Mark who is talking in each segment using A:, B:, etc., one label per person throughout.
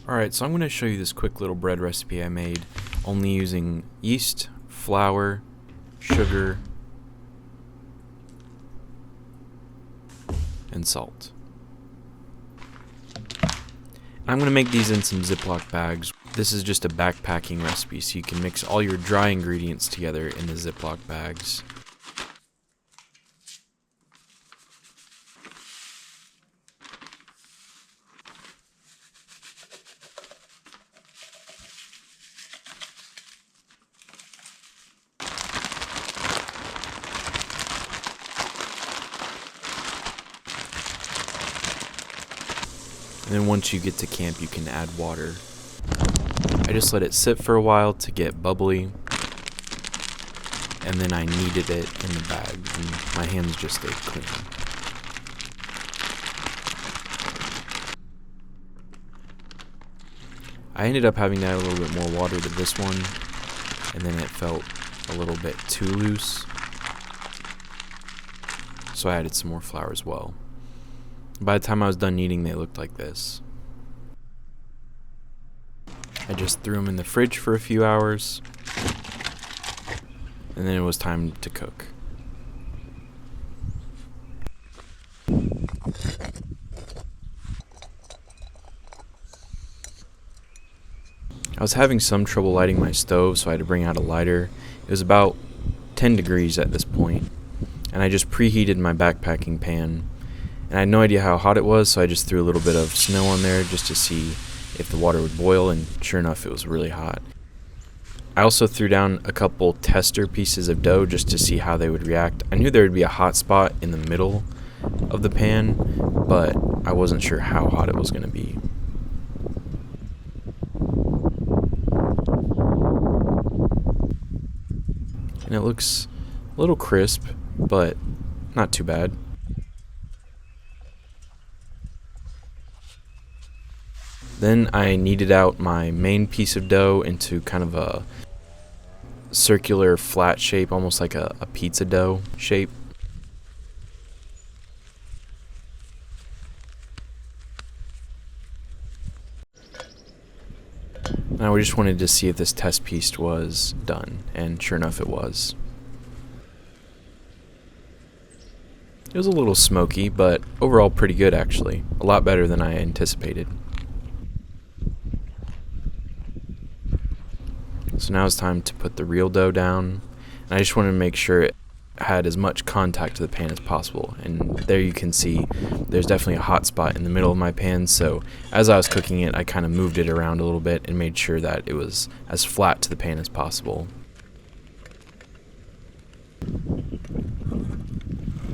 A: Alright, so I'm going to show you this quick little bread recipe I made, only using yeast, flour, sugar, and salt. I'm going to make these in some Ziploc bags. This is just a backpacking recipe, so you can mix all your dry ingredients together in the Ziploc bags. And then once you get to camp, you can add water. I just let it sit for a while to get bubbly, and then I kneaded it in the bag, and my hands just stayed clean. I ended up having to add a little bit more water to this one, and then it felt a little bit too loose, so I added some more flour as well. By the time I was done kneading, they looked like this. I just threw them in the fridge for a few hours, and then it was time to cook. I was having some trouble lighting my stove, so I had to bring out a lighter. It was about 10 degrees at this point, and I just preheated my backpacking pan. And I had no idea how hot it was, so I just threw a little bit of snow on there just to see if the water would boil, and sure enough, it was really hot. I also threw down a couple tester pieces of dough just to see how they would react. I knew there would be a hot spot in the middle of the pan, but I wasn't sure how hot it was going to be. And it looks a little crisp, but not too bad. Then I kneaded out my main piece of dough into kind of a circular flat shape, almost like a pizza dough shape. Now we just wanted to see if this test piece was done, and sure enough it was. It was a little smoky, but overall pretty good actually. A lot better than I anticipated. So now it's time to put the real dough down, and I just wanted to make sure it had as much contact to the pan as possible. And there you can see there's definitely a hot spot in the middle of my pan, so as I was cooking it, I kind of moved it around a little bit and made sure that it was as flat to the pan as possible.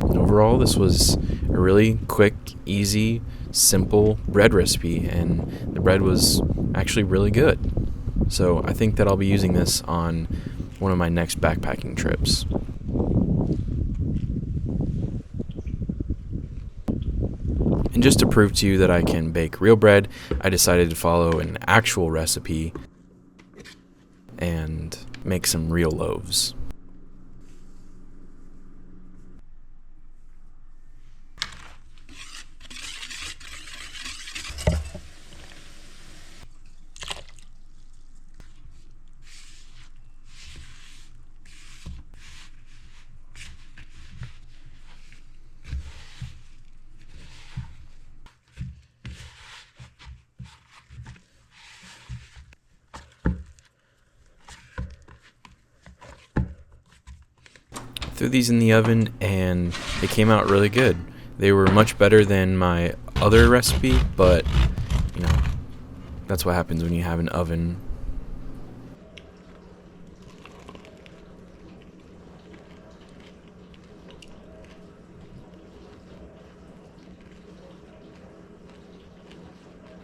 A: Overall, this was a really quick, easy, simple bread recipe, and the bread was actually really good. So I think that I'll be using this on one of my next backpacking trips. And just to prove to you that I can bake real bread, I decided to follow an actual recipe and make some real loaves. Threw these in the oven and they came out really good. They were much better than my other recipe, but you know, that's what happens when you have an oven